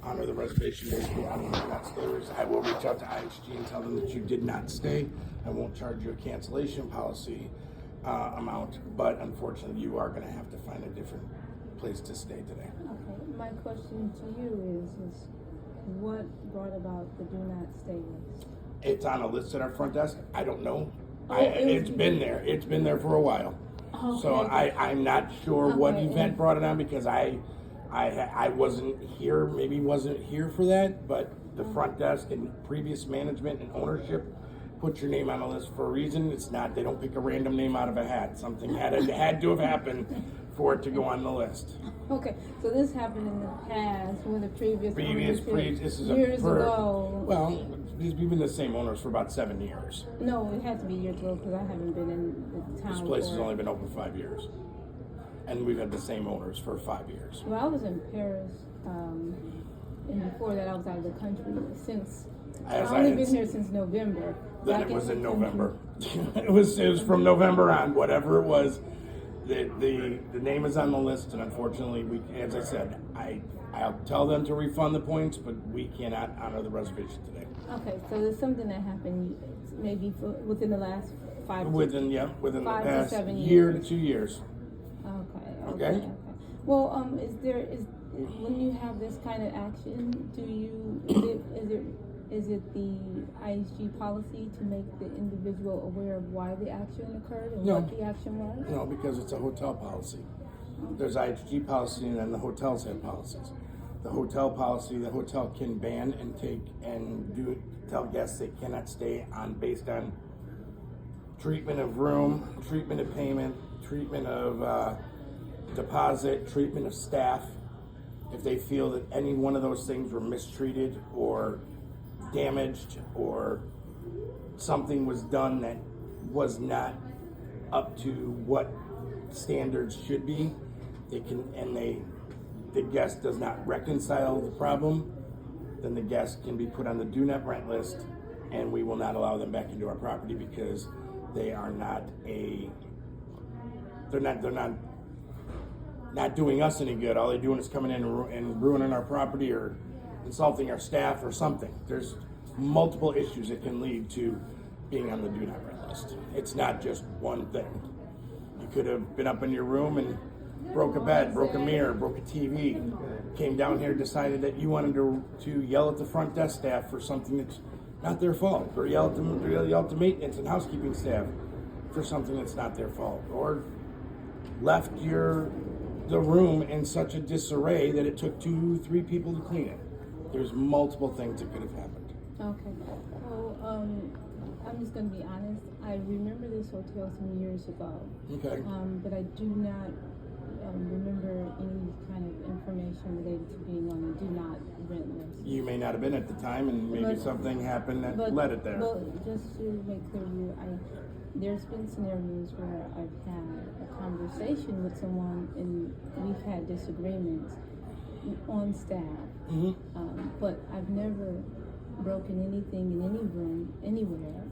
honor the reservation basically on the not stayers. I will reach out to IHG and tell them that you did not stay. I won't charge you a cancellation policy amount, but unfortunately you are going to have to find a different place to stay today. Okay, my question to you is what brought about the do not stay list? It's on a list at our front desk. I don't know. Oh, It's been there. It's been there for a while. Okay. So I'm not sure what event brought it on because I wasn't here, maybe wasn't here for that, but the front desk and previous management and ownership put your name on a list for a reason. It's not, they don't pick a random name out of a hat. Something had to have happened for it to go on the list. Okay, so this happened in the past when the previous this is years ago. Well, we've been the same owners for about 7 years. No, it had to be years ago because I haven't been in the town. This place has only been open 5 years. And we've had the same owners for 5 years. Well, I was in Paris, and before that I was out of the country since. I've only been here since November. Then it was in November. it was from November on, whatever it was. The name is on the list, and unfortunately, as I said, I'll tell them to refund the points, but we cannot honor the reservation today. Okay, so there's something that happened maybe within the last within the 5 past to 7 year years. to 2 years. Okay. Well, is when you have this kind of action, is it the IHG policy to make the individual aware of why the action occurred and what the action was? No, because it's a hotel policy. There's IHG policy, and then the hotels have policies. The hotel policy, the hotel can ban and tell guests they cannot stay based on treatment of room, treatment of payment, treatment of deposit, treatment of staff. If they feel that any one of those things were mistreated or damaged or something was done that was not up to what standards should be, the guest does not reconcile the problem, then the guest can be put on the do not rent list, and we will not allow them back into our property because they are not not doing us any good. All they're doing is coming in and ruining our property or insulting our staff or something. There's multiple issues that can lead to being on the do not rent list. It's not just one thing. You could have been up in your room and broke a bed, broke a mirror, broke a TV, came down here, decided that you wanted to yell at the front desk staff for something that's not their fault, or yell at the maintenance and housekeeping staff for something that's not their fault, or left the room in such a disarray that it took 2-3 people to clean it. There's multiple things that could have happened. Okay. Well, I'm just going to be honest. I remember this hotel some years ago. Okay. But I do not remember any kind of information related to being on the do not rent list. You may not have been at the time, and maybe something happened that led it there. Well, just to make clear to you, there's been scenarios where I've had a conversation with someone and we've had disagreements on staff, but I've never broken anything in any room, anywhere.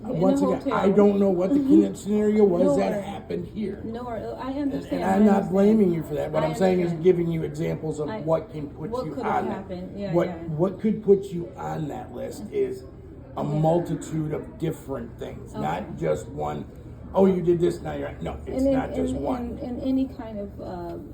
Once again, I don't know what the scenario was that happened here. I understand. And I'm not blaming you for that. What I'm saying is giving you examples of what can put you on that. What could put you on that list is a multitude of different things, not just one. Oh, you did this, now you're no. It's not just one. And any kind of,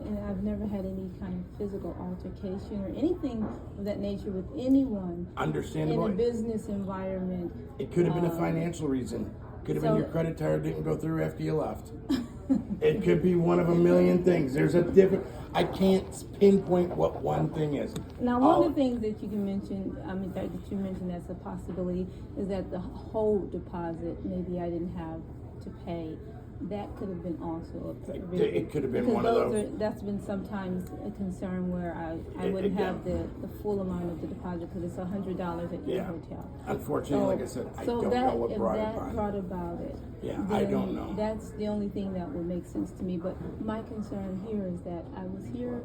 and I've never had any kind of physical altercation or anything of that nature with anyone. Understandable. In a business environment. It could have been a financial reason. Could have been your credit card didn't go through after you left. It could be one of a million things. There's a different. I can't pinpoint what one thing is. Now, one of the things that you can mention, that you mentioned as a possibility, is that the whole deposit, maybe I didn't have to pay. That could have been also a provision. It could have been one of those. That's been sometimes a concern where I wouldn't have the full amount of the deposit because it's $100 at your hotel. Unfortunately, like I said, I don't know what brought it on. Brought about it. Yeah, I don't know. That's the only thing that would make sense to me. But my concern here is that I was here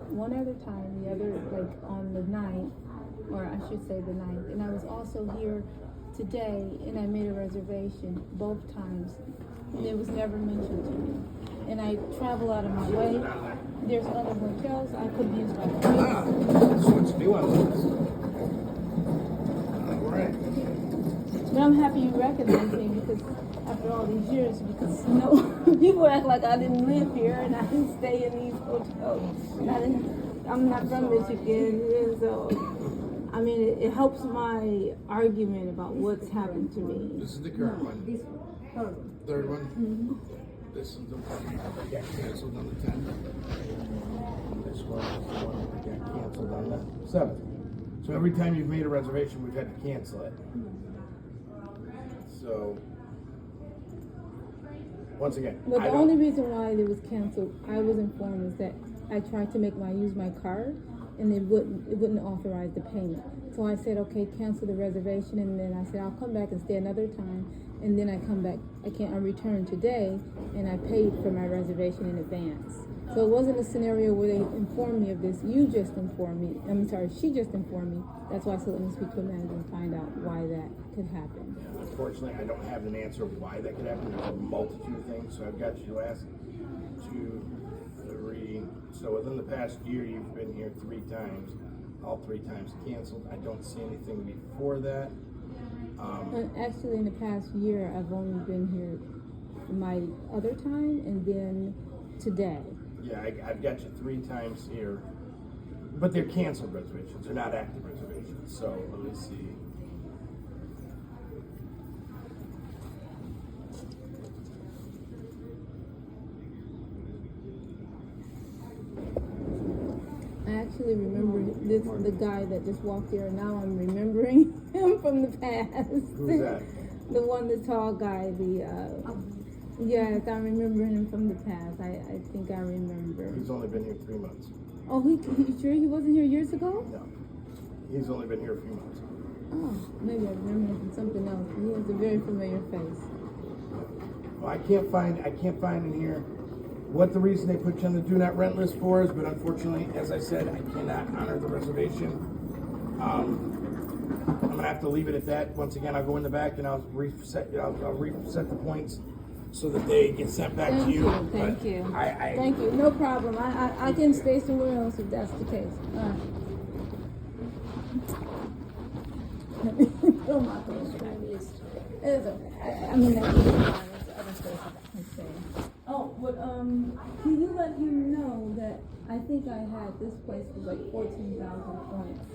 one other time, the other like on the 9th, or I should say the 9th, and I was also here today, and I made a reservation both times. And it was never mentioned to me. And I travel out of my way. There's other hotels I could use my points. So it's I'm happy you recognize me because after all these years, because you know, people act like I didn't live here and I didn't stay in these hotels. And I'm not from Michigan, and so I mean, it helps my argument about what's happened to me. This is the current one. This Third one. Mm-hmm. This is the one that got canceled on the 10th. This one is the one that got canceled on the 7th. So every time you've made a reservation, we've had to cancel it. So, once again, but the only reason why it was canceled, I was informed, is that I tried to use my card, and it wouldn't authorize the payment. So I said, okay, cancel the reservation, and then I said I'll come back and stay another time, and then I come back. I return today, and I paid for my reservation in advance. So it wasn't a scenario where they informed me of this. You just informed me. I'm sorry, she just informed me. That's why I said let me speak to a manager and find out why that could happen. Unfortunately, I don't have an answer why that could happen. There's a multitude of things. So I've got you last 2, 3. So within the past year, you've been here 3 times. All 3 times canceled. I don't see anything before that. Actually, in the past year, I've only been here my other time and then today. Yeah, I've got you 3 times here, but they're canceled reservations. They're not active reservations. So let me see. I actually remember the guy that just walked here, and now I'm remembering him from the past. Who's that? The one, the tall guy, yes, I'm remembering him from the past. I think I remember. He's only been here 3 months. Oh, he sure he wasn't here years ago? No. He's only been here a few months. Oh, maybe I remember him from something else. He has a very familiar face. Well, I can't find in here what the reason they put you on the do not rent list for is, but unfortunately, as I said, I cannot honor the reservation. I'm gonna have to leave it at that. Once again, I'll go in the back and I'll reset the points so that they get sent back to you. Thank you. Thank you. No problem. I can stay somewhere else if that's the case. All right. Oh my gosh. It's okay. I mean, that's other stuff I can say. Oh, but can you let him know that I think I had this place was like 14,000 points,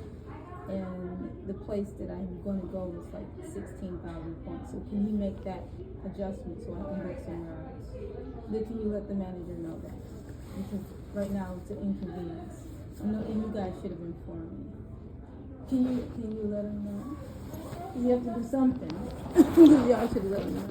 and the place that I'm going to go was like 16,000 points. So can you make that adjustment so I can go somewhere else? Then can you let the manager know that? Because right now it's an inconvenience. I know, and you guys should have informed me. Can you let him know? You have to do something. Y'all should let him know.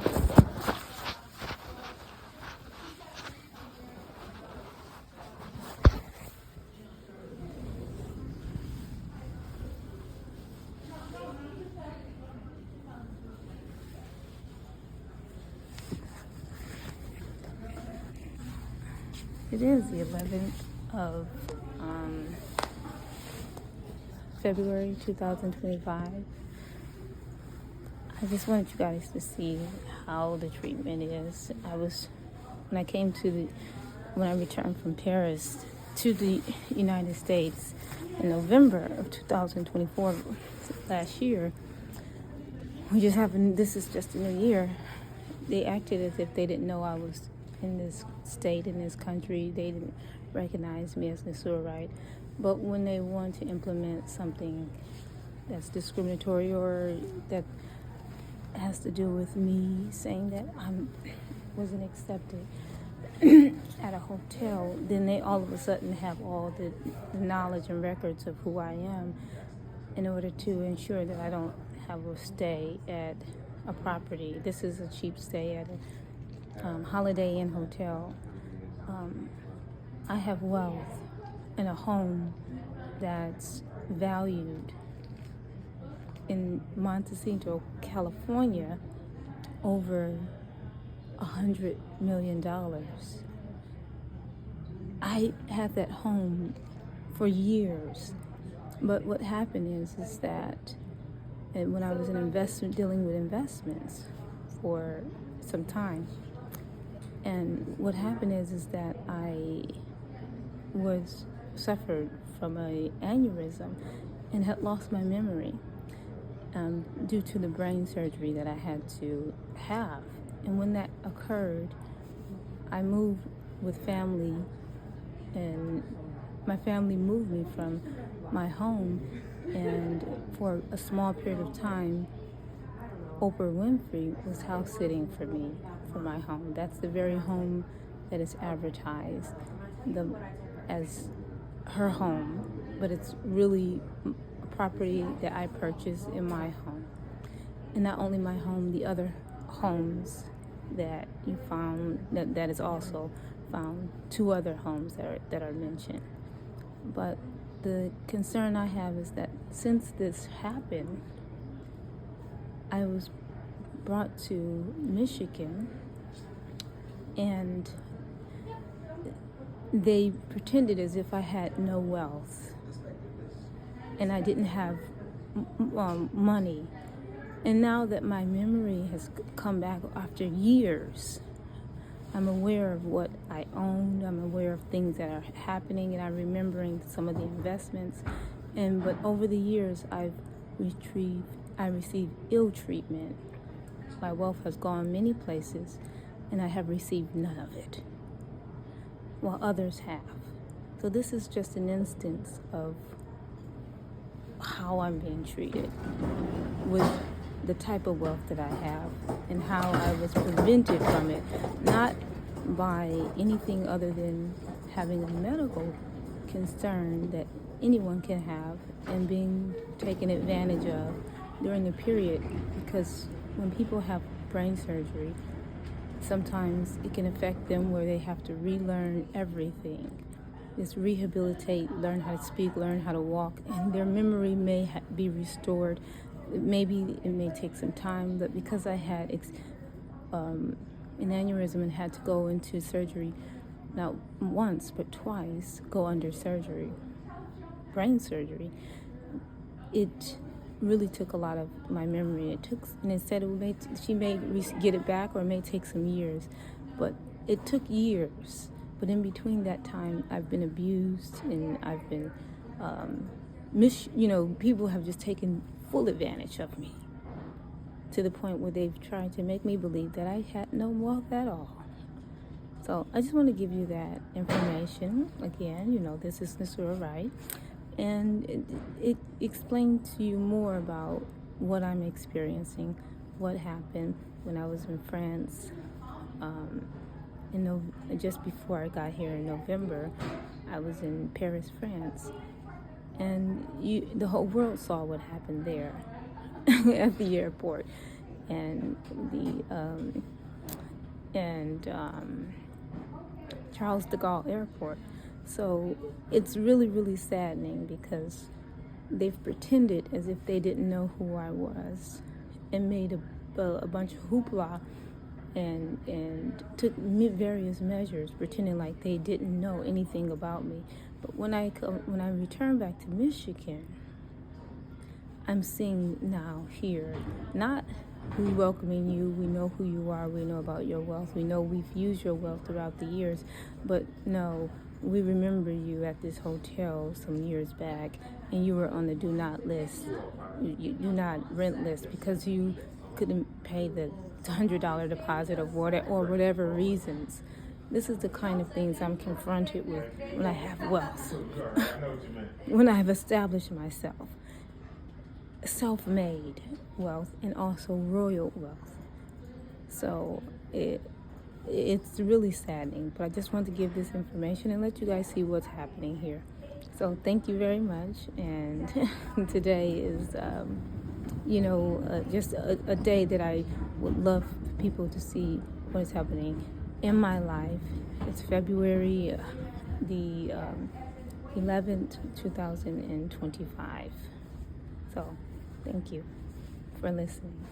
It is the 11th of February 2025. I just wanted you guys to see how the treatment is. When I returned from Paris to the United States in November of 2024, last year, this is just a new year. They acted as if they didn't know I was in this state, in this country. They didn't recognize me as Nisura, right? But when they want to implement something that's discriminatory or that has to do with me saying that I wasn't accepted at a hotel, then they all of a sudden have all the knowledge and records of who I am in order to ensure that I don't have a stay at a property. This is a cheap stay at a Holiday Inn hotel. I have wealth in a home that's valued in Montecito, California, over $100 million. I had that home for years, but what happened is that when I was dealing with investments for some time, and what happened is that I suffered from an aneurysm and had lost my memory. due to the brain surgery that I had to have. And when that occurred, I moved with family, and my family moved me from my home, and for a small period of time, Oprah Winfrey was house sitting for me for my home. That's the very home that is advertised as her home, but it's really a property that I purchased in my home. And not only my home, the other homes that you found, that is also found, 2 other homes that are mentioned. But the concern I have is that since this happened, I was brought to Michigan, and they pretended as if I had no wealth and I didn't have money. And now that my memory has come back after years, I'm aware of what I owned. I'm aware of things that are happening, and I'm remembering some of the investments. But over the years, I received ill treatment. My wealth has gone many places, and I have received none of it, while others have. So this is just an instance of how I'm being treated with the type of wealth that I have, and how I was prevented from it, not by anything other than having a medical concern that anyone can have and being taken advantage of during the period. Because when people have brain surgery, sometimes it can affect them where they have to relearn everything. Just rehabilitate, learn how to speak, learn how to walk, and their memory may be restored. Maybe it may take some time, but because I had an aneurysm and had to go into surgery, not once but twice, go under surgery, brain surgery, it really took a lot of my memory. And it said she may get it back, or it may take some years, but it took years. But in between that time, I've been abused, and I've been, people have just taken full advantage of me, to the point where they've tried to make me believe that I had no wealth at all. So I just want to give you that information. Again, this is Nisura, right? And it explained to you more about what I'm experiencing, what happened when I was in France. Just before I got here in November, I was in Paris, France. And the whole world saw what happened there at the airport, and Charles de Gaulle Airport. So it's really, really saddening, because they've pretended as if they didn't know who I was, and made a bunch of hoopla, and took various measures, pretending like they didn't know anything about me. But when I return back to Michigan, I'm seeing now here, not we welcoming you, we know who you are, we know about your wealth, we know we've used your wealth throughout the years, but no, we remember you at this hotel some years back, and you were on the do not list, you do not rent list, because you couldn't pay the $100 deposit or whatever reasons. This is the kind of things I'm confronted with when I have wealth, when I've established myself. Self-made wealth, and also royal wealth. So it's really saddening, but I just want to give this information and let you guys see what's happening here. So thank you very much. And today is just a day that I would love people to see what is happening in my life. It's February the 11th, 2025. So thank you for listening.